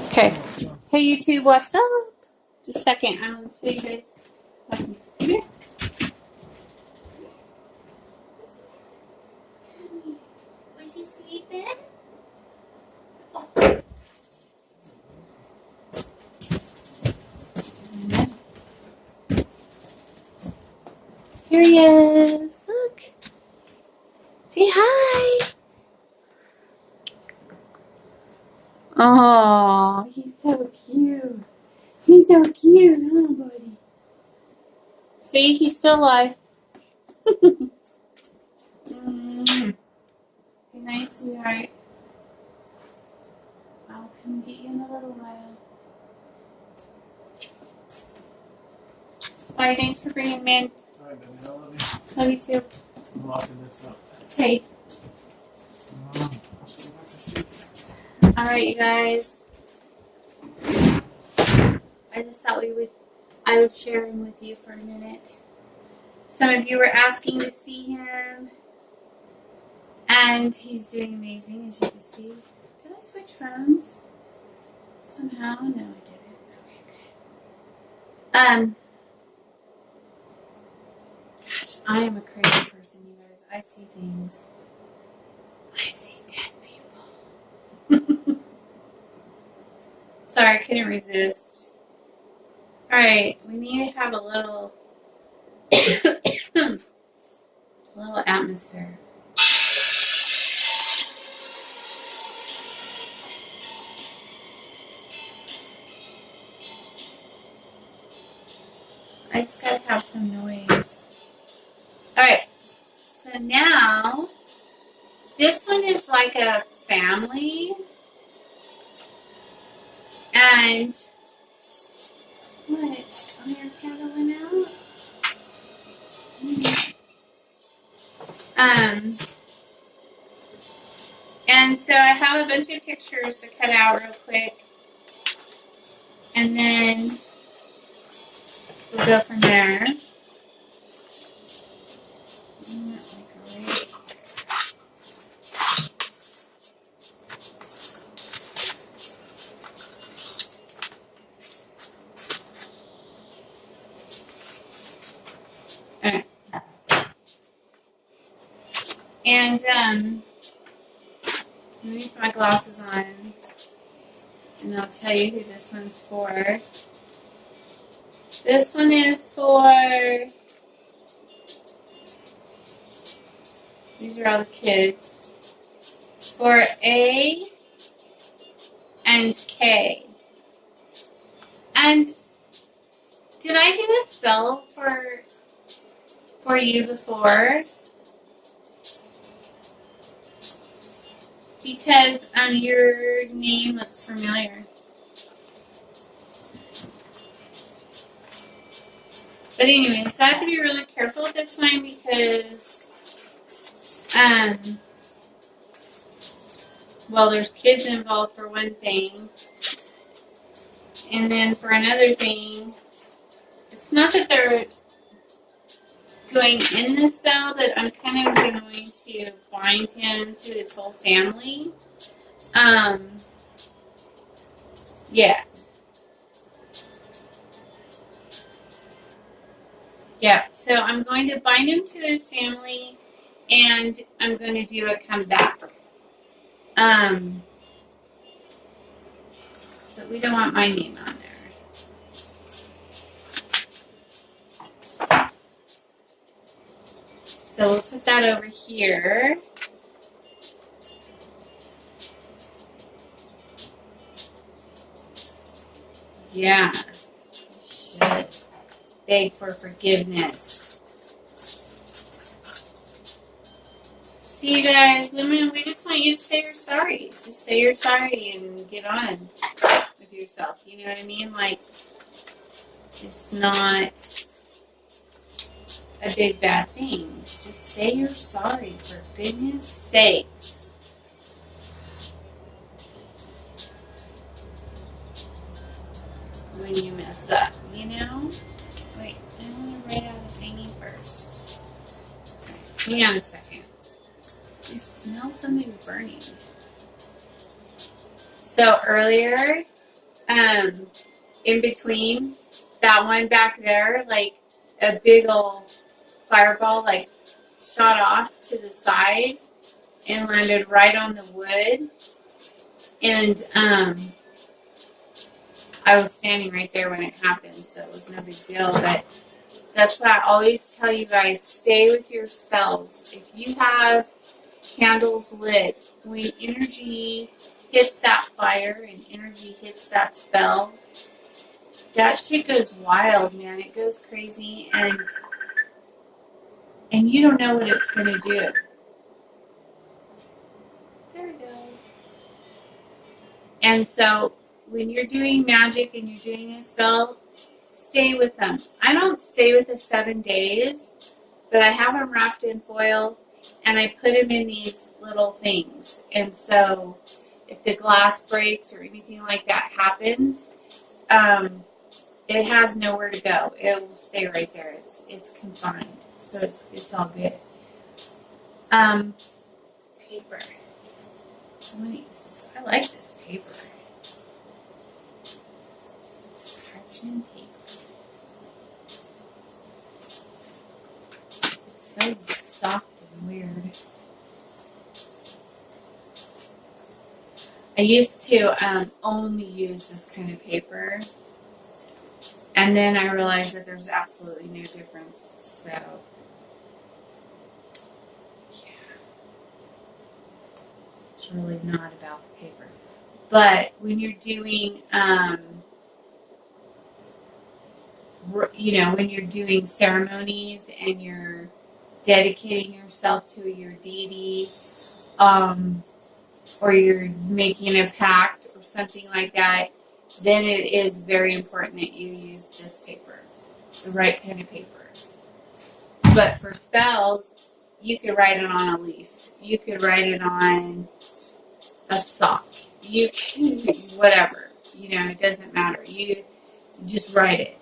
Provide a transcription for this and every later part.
Okay. Hey YouTube, what's up? Just a second. I want to show you guys. Come here. Was you sleeping? Oh. Here he is. Look. Say hi. Oh, he's so cute. He's so cute, huh, buddy? See, he's still alive. Good night, sweetheart. I'll come get you in a little while. Bye, thanks for bringing me in. Alright, baby, I love you. Love you too. I'm locking this up. Okay. Alright, you guys. I just thought I would share him with you for a minute. Some of you were asking to see him. And he's doing amazing, as you can see. Did I switch phones? Somehow? No, I didn't. Okay, good. Gosh, I am a crazy person, you guys. I see things. I see dead people. Sorry, I couldn't resist. Alright, we need to have a little atmosphere. I just gotta have some noise. Alright, so now, this one is like a family. And, what? Oh, your candle went out? And so I have a bunch of pictures to cut out real quick. And then we'll go from there. Okay. And let me put my glasses on, and I'll tell you who this one's for. This one is for, these are all the kids, for A and K. And did I do a spell for you before? Because your name looks familiar. But anyways, I have to be really careful with this one because, well, there's kids involved for one thing. And then for another thing, it's not that they're going in the spell, but I'm kind of going to bind him to his whole family. Yeah. Yeah, so I'm going to bind him to his family, and I'm going to do a comeback. But we don't want my name on there. So we'll put that over here. Yeah. Should beg for forgiveness. See, you guys, women, we just want you to say you're sorry. Just say you're sorry and get on with yourself. You know what I mean? Like, it's not a big bad thing. Just say you're sorry, for goodness sakes. When you mess up, you know? Wait, I want to write out a thingy first. Hang on a second. I smell something burning. So earlier, in between that one back there, like a big old fireball, like shot off to the side and landed right on the wood. And I was standing right there when it happened, so it was no big deal. But that's why I always tell you guys, stay with your spells. If you have candles lit, when energy hits that fire and energy hits that spell, that shit goes wild, man. It goes crazy, and you don't know what it's gonna do. There we go. And so when you're doing magic and you're doing a spell, stay with them. I don't stay with the 7 days, but I have them wrapped in foil and I put them in these little things. And so if the glass breaks or anything like that happens, it has nowhere to go. It will stay right there. It's confined, so it's all good. Paper. I'm gonna use this. I like this paper. It's parchment paper. It's so soft and weird. I used to only use this kind of paper, and then I realized that there's absolutely no difference. So, yeah, it's really not about the paper. But when you're doing, when you're doing ceremonies and you're dedicating yourself to your deity, or you're making a pact or something like that, then it is very important that you use this paper, the right kind of paper. But for spells, you could write it on a leaf. You could write it on a sock. You can, whatever. It doesn't matter. You just write it.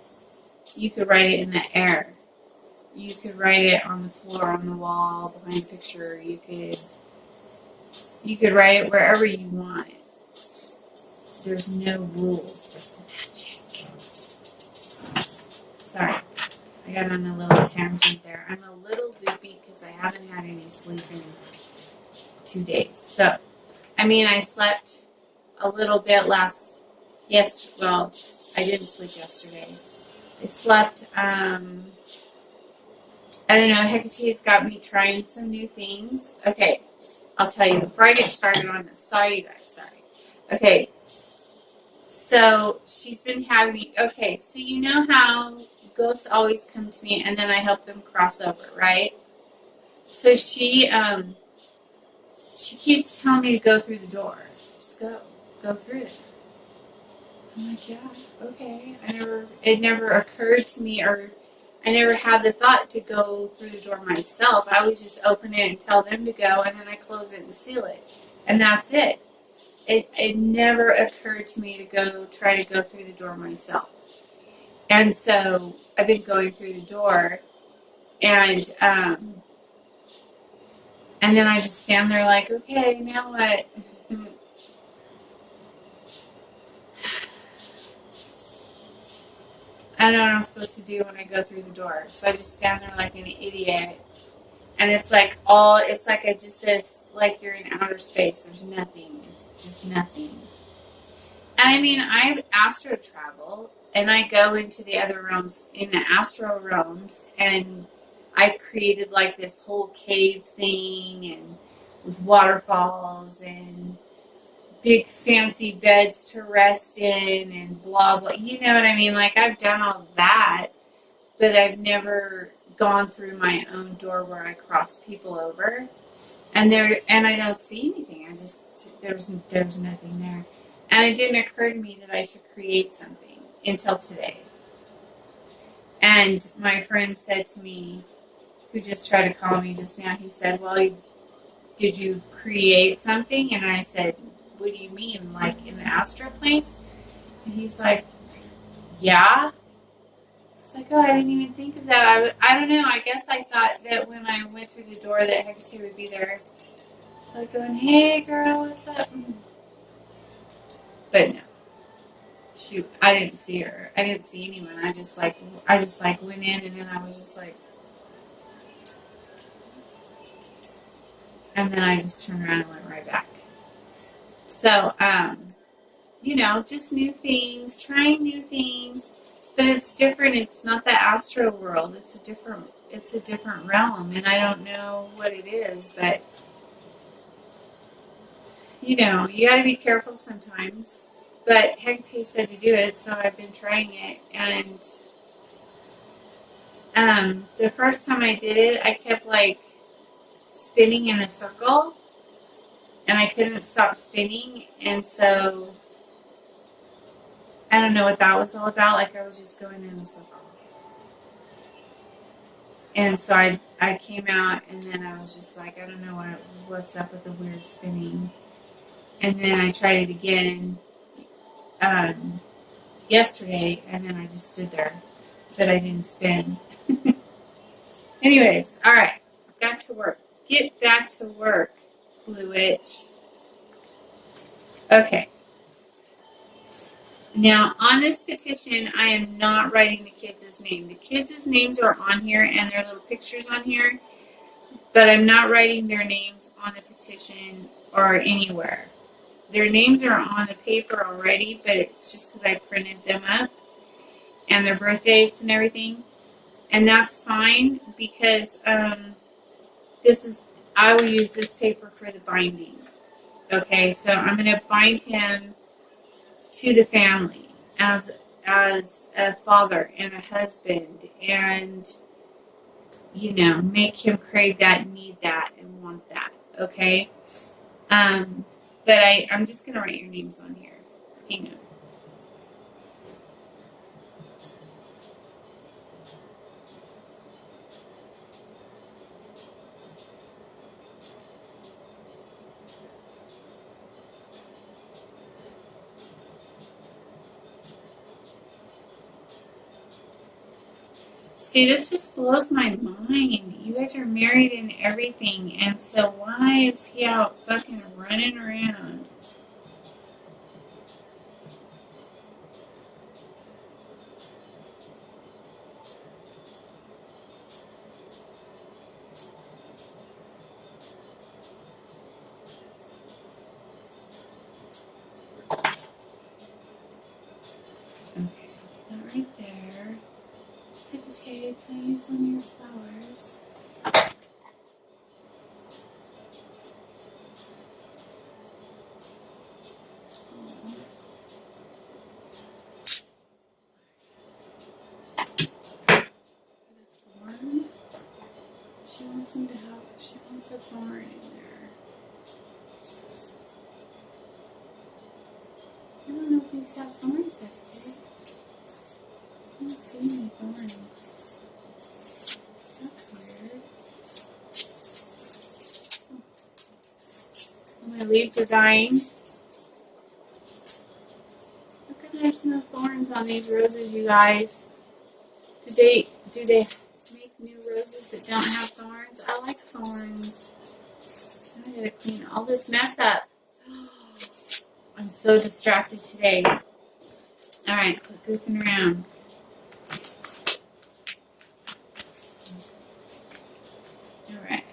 You could write it in the air. You could write it on the floor, on the wall, behind a picture. You could write it wherever you want. There's no rules. It's magic. Sorry. I got on a little tangent there. I'm a little loopy because I haven't had any sleep in 2 days. So, I slept a little bit well, I didn't sleep yesterday. I slept, I don't know, Hecate's got me trying some new things. Okay, I'll tell you before I get started on this. Sorry, you guys, sorry. Okay, so she's been having me, okay, so you know how ghosts always come to me and then I help them cross over, right? So she keeps telling me to go through the door. Just go through it. I'm like, yeah, okay. It never occurred to me, or I never had the thought to go through the door myself. I always just open it and tell them to go, and then I close it and seal it. And that's it. It never occurred to me to try to go through the door myself. And so I've been going through the door, and then I just stand there like, okay, now what? I don't know what I'm supposed to do when I go through the door. So I just stand there like an idiot. And it's like like you're in outer space. There's nothing. It's just nothing. And I astro travel, and I go into the other realms, in the astral realms, and I've created like this whole cave thing, and with waterfalls and big fancy beds to rest in and blah blah, you know what I mean? Like, I've done all that, but I've never gone through my own door where I cross people over, and I don't see anything. There's nothing there, and it didn't occur to me that I should create something until today. And my friend said to me, who just tried to call me just now, he said, well, did you create something? And I said, what do you mean, like in the astral planes? And he's like, yeah. It's like, oh, I didn't even think of that. I don't know. I guess I thought that when I went through the door that Hecate would be there, like going, hey, girl, what's up? But no. I didn't see her. I didn't see anyone. I just like went in, and then I was just like, and then I just turned around and went right back. So, just new things, trying new things, but it's different. It's not the astro world. It's a different realm, and I don't know what it is, but you got to be careful sometimes. But Hecate said to do it, so I've been trying it, and the first time I did it, I kept like spinning in a circle, and I couldn't stop spinning, and so I don't know what that was all about. Like I was just going in a circle. And so I came out, and then I was just like, I don't know what's up with the weird spinning. And then I tried it again yesterday, and then I just stood there, but I didn't spin. Anyways, all right, back to work. Get back to work, Blue Witch. Okay. Now, on this petition, I am not writing the kids' name. The kids' names are on here, and their little pictures on here, but I'm not writing their names on the petition or anywhere. Their names are on the paper already, but it's just because I printed them up, and their birth dates and everything, and that's fine because I will use this paper for the binding. Okay, so I'm going to bind him to the family as a father and a husband, and make him crave that, need that, and want that. Okay, but I'm just gonna write your names on here. Hang on. See, this just blows my mind. You guys are married and everything, and so why is he out fucking running around? Okay, that right there. Hecate, can I use one of your flowers? Thorn. She wants him to have. She wants a thorn in there. I don't know if these have thorns that day. I don't see any thorns. That's weird. Oh. My leaves are dying. How come there's no thorns on these roses, you guys? Do they make new roses that don't have thorns? I like thorns. I gotta clean all this mess up. I'm so distracted today. Alright, quit goofing around. Alright.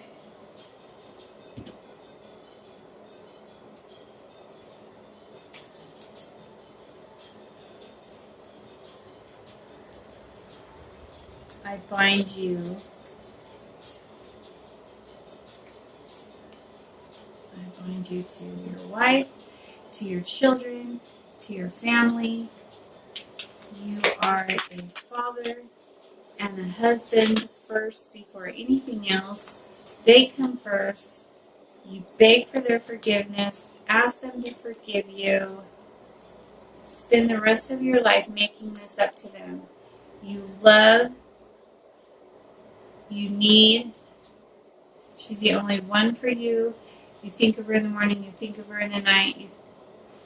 I bind you. I bind you to your wife, to your children, to your family. You are a father and a husband first before anything else. They come first. You beg for their forgiveness. Ask them to forgive you. Spend the rest of your life making this up to them. You love. You need. She's the only one for you. You think of her in the morning. You think of her in the night. You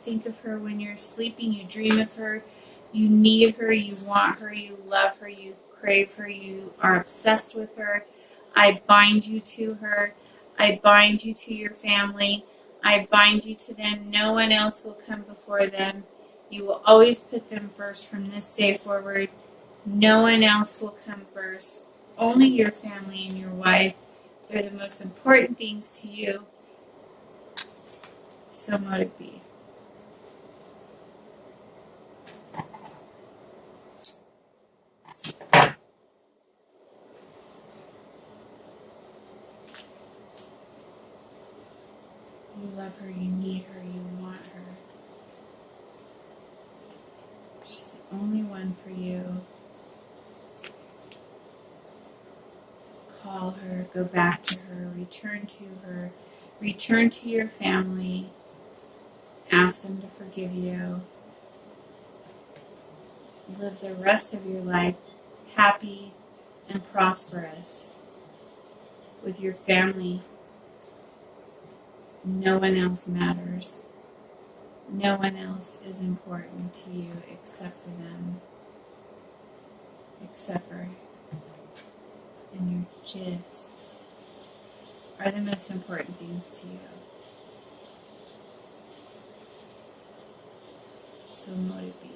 think of her when you're sleeping. You dream of her. You need her. You want her. You love her. You crave her. You are obsessed with her. I bind you to her. I bind you to your family. I bind you to them. No one else will come before them. You will always put them first from this day forward. No one else will come first. Only your family and your wife. They're the most important things to you. So mote it be. You love her, you need her, you want her. She's the only one for you. Call her, go back to her, return to your family, ask them to forgive you. Live the rest of your life happy and prosperous with your family. No one else matters. No one else is important to you except for them. Except for and your kids are the most important things to you. So mote it be.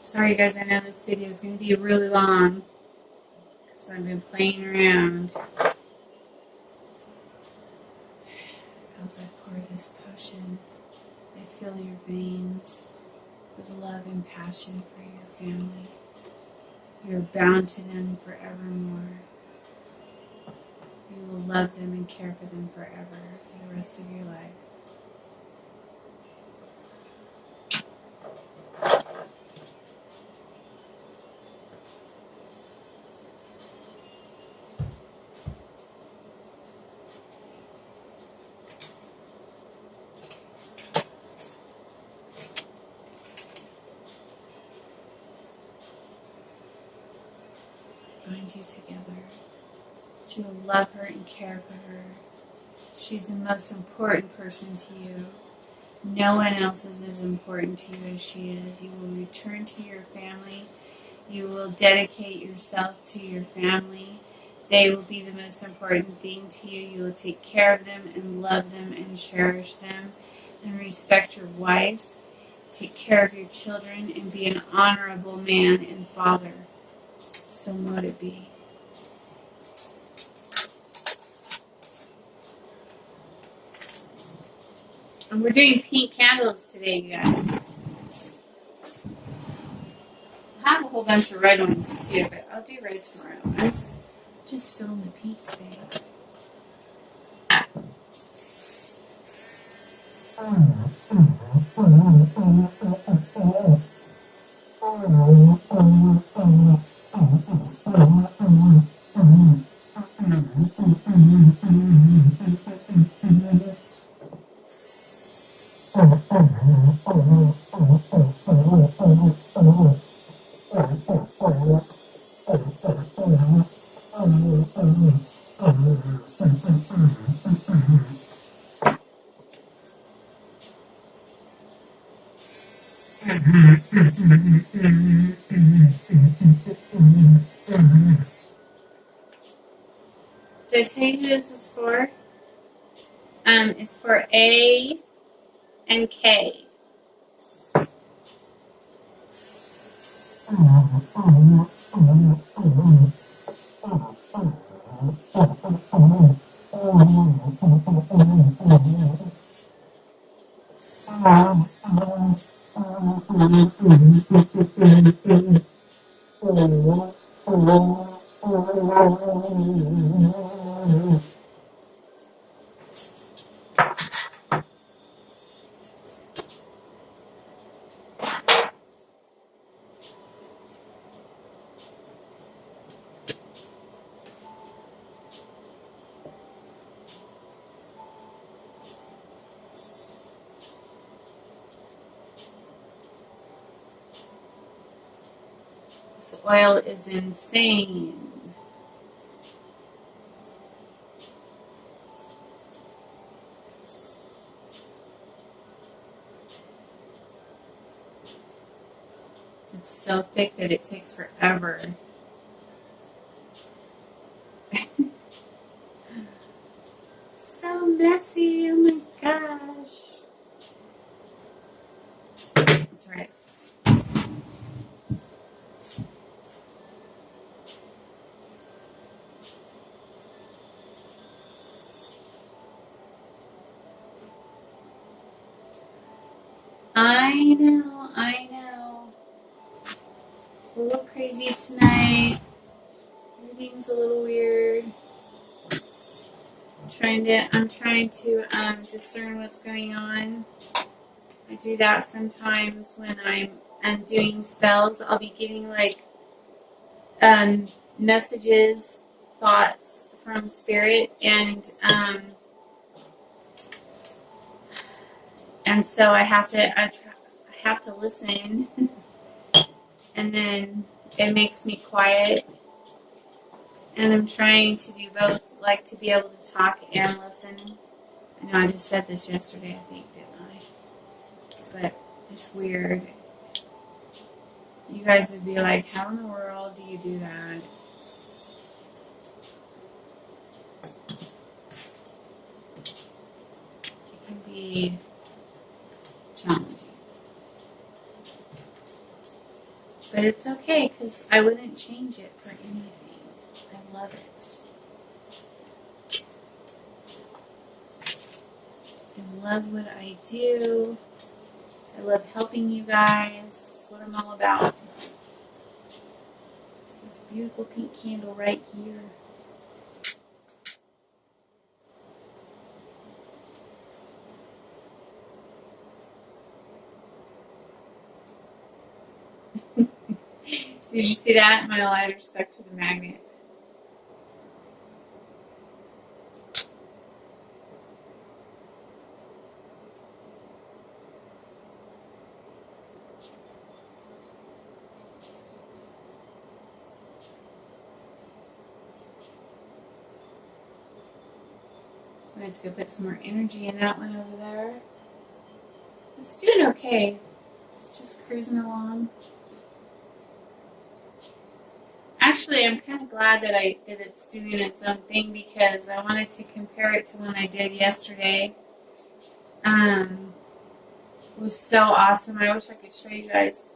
Sorry guys, I know this video is going to be really long because I've been playing around. As I pour this potion, I fill your veins with love and passion for your family. You're bound to them forevermore. You will love them and care for them forever, for the rest of your life. Bind you together. You will love her and care for her. She's the most important person to you. No one else is as important to you as she is. You will return to your family. You will dedicate yourself to your family. They will be the most important thing to you. You will take care of them and love them and cherish them and respect your wife. Take care of your children and be an honorable man and father. So mote it be. And we're doing pink candles today, you guys. I have a whole bunch of red ones too, but I'll do red tomorrow. I'm just feeling the pink today. Did I tell you who this is for? It's for A and K. This oil is insane. It's so thick that it takes forever. So messy, oh my gosh. That's right. I know. It's a little crazy tonight. Everything's a little weird. I'm trying to discern what's going on. I do that sometimes when I'm doing spells. I'll be getting like messages, thoughts from spirit, and so I have to listen, and then it makes me quiet. And I'm trying to do both, like to be able to talk and listen. I know I just said this yesterday, I think, didn't I? But it's weird. You guys would be like, how in the world do you do that? It can be challenging. But it's okay, because I wouldn't change it for anything. I love it. I love what I do. I love helping you guys. That's what I'm all about. It's this beautiful pink candle right here. Did you see that? My lighter stuck to the magnet. I'm going to go put some more energy in that one over there. It's doing okay. It's just cruising along. Actually, I'm kind of glad that it's doing its own thing, because I wanted to compare it to one I did yesterday. It was so awesome. I wish I could show you guys.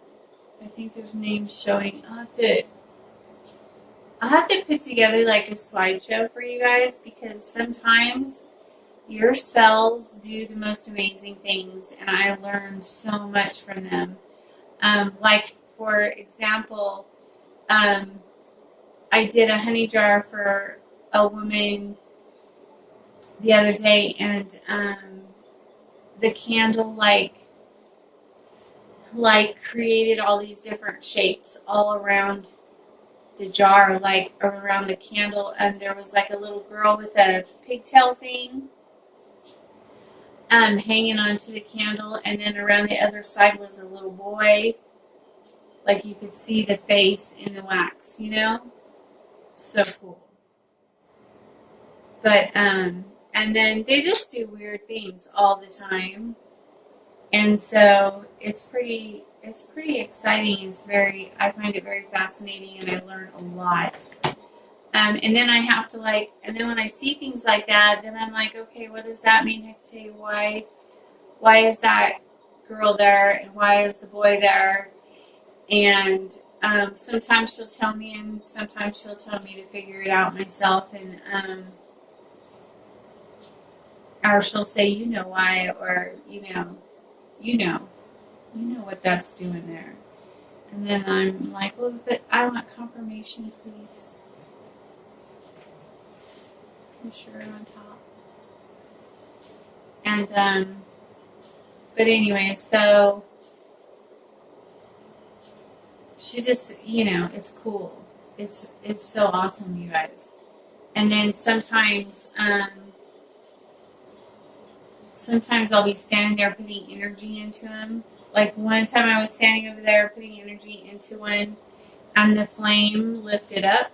I think there's names showing. I'll have to put together like a slideshow for you guys, because sometimes your spells do the most amazing things, and I learned so much from them. Like, for example, I did a honey jar for a woman the other day, and the candle like created all these different shapes all around the jar, like around the candle, and there was like a little girl with a pigtail thing hanging onto the candle, and then around the other side was a little boy, like you could see the face in the wax, you know? So cool. But and then they just do weird things all the time, and so it's pretty exciting. I find it very fascinating, and I learn a lot. And then I have to and then when I see things like that, then I'm like, okay, what does that mean, Hecate? Why is that girl there, and why is the boy there? And sometimes she'll tell me, and sometimes she'll tell me to figure it out myself, and or she'll say, you know why, or you know what that's doing there. And then I'm like, well, but I want confirmation, please. And sugar on top. And but anyway, so she just, it's cool. It's so awesome, you guys. And then sometimes I'll be standing there putting energy into them. Like one time I was standing over there putting energy into one, and the flame lifted up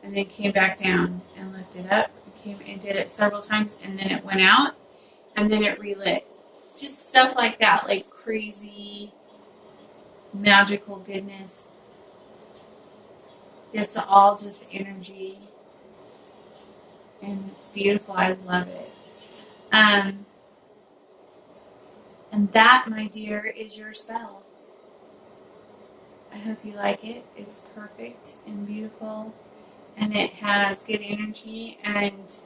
and then came back down and lifted up and came and did it several times, and then it went out and then it relit. Just stuff like that, like crazy magical goodness. It's all just energy, and it's beautiful. I love it. And that, my dear, is your spell. I hope you like it. It's perfect and beautiful, and it has good energy, and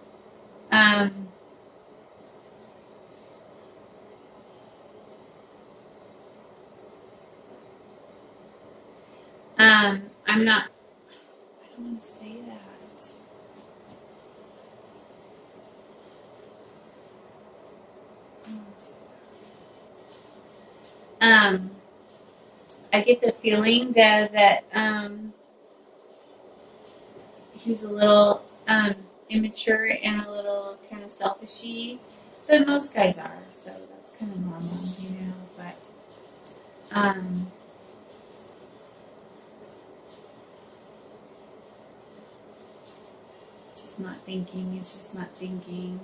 I'm not, I don't want to say that. I get the feeling that he's a little immature and a little kind of selfishy, but most guys are, so that's kind of normal, you know. But just not thinking. It's just not thinking.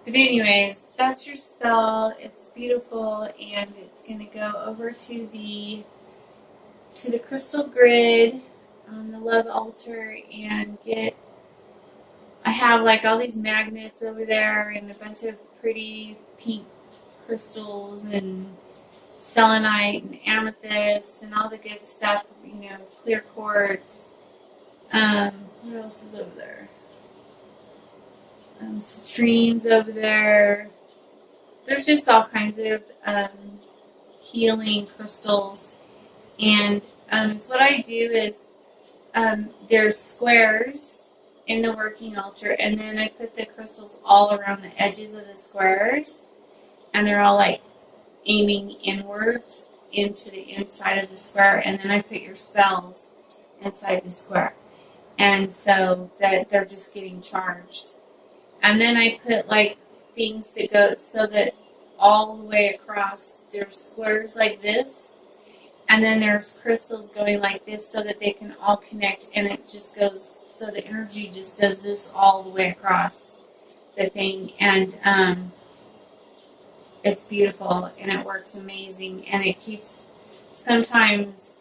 But anyways, that's your spell. It's beautiful, and it's going to go over to the crystal grid on the love altar and get. I have like all these magnets over there and a bunch of pretty pink crystals and selenite and amethyst and all the good stuff. You know, clear quartz. What else is over there? Citrines over there. There's just all kinds of healing crystals, and so what I do is there's squares in the working altar, and then I put the crystals all around the edges of the squares, and they're all like aiming inwards into the inside of the square, and then I put your spells inside the square, and so that they're just getting charged. And then I put like things that go so that all the way across there's squares like this, and then there's crystals going like this so that they can all connect, and it just goes so the energy just does this all the way across the thing, and it's beautiful and it works amazing, and it keeps sometimes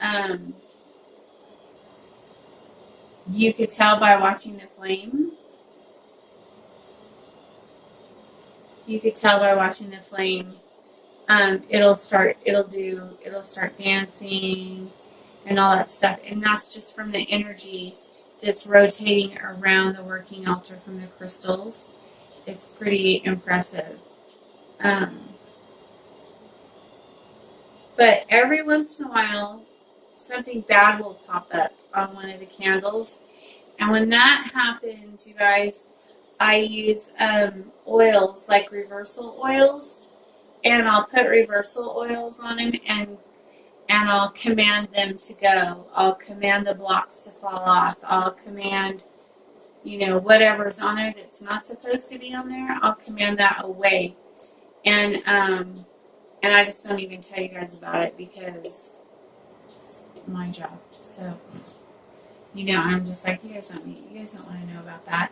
you could tell by watching the flame. You could tell by watching the flame. It'll start dancing and all that stuff, and that's just from the energy that's rotating around the working altar from the crystals. It's pretty impressive. But every once in a while, something bad will pop up on one of the candles, and when that happens, you guys, I use oils, like reversal oils, and I'll put reversal oils on them, and I'll command them to go. I'll command the blocks to fall off. I'll command, whatever's on there that's not supposed to be on there, I'll command that away. And I just don't even tell you guys about it because it's my job. So, I'm just like, you guys don't want to know about that.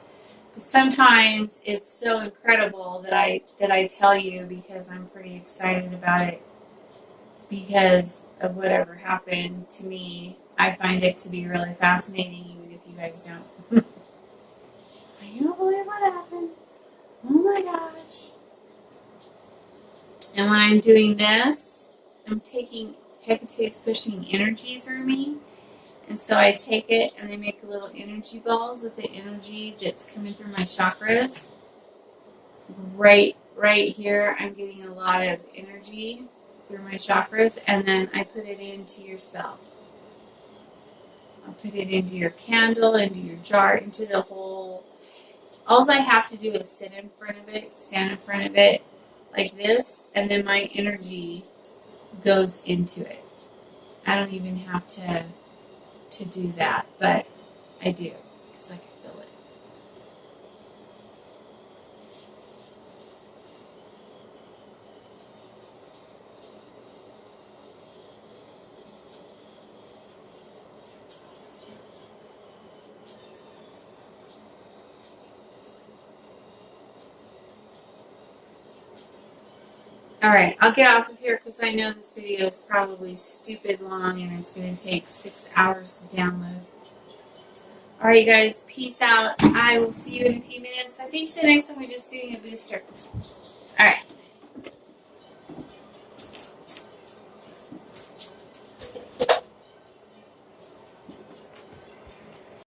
But sometimes it's so incredible that I tell you because I'm pretty excited about it because of whatever happened to me. I find it to be really fascinating, even if you guys don't. I can't believe what happened. Oh my gosh. And when I'm doing this, I'm taking Hecate's pushing energy through me. And so I take it and I make little energy balls with the energy that's coming through my chakras. Right here, I'm getting a lot of energy through my chakras, and then I put it into your spell. I'll put it into your candle, into your jar, into the whole. All I have to do is sit in front of it, stand in front of it like this, and then my energy goes into it. I don't even have to do that, but I do because I can feel it. Alright, I'll get off of here because I know this video is probably stupid long and it's going to take 6 hours to download. Alright, you guys, peace out. I will see you in a few minutes. I think the next time we're just doing a booster. Alright.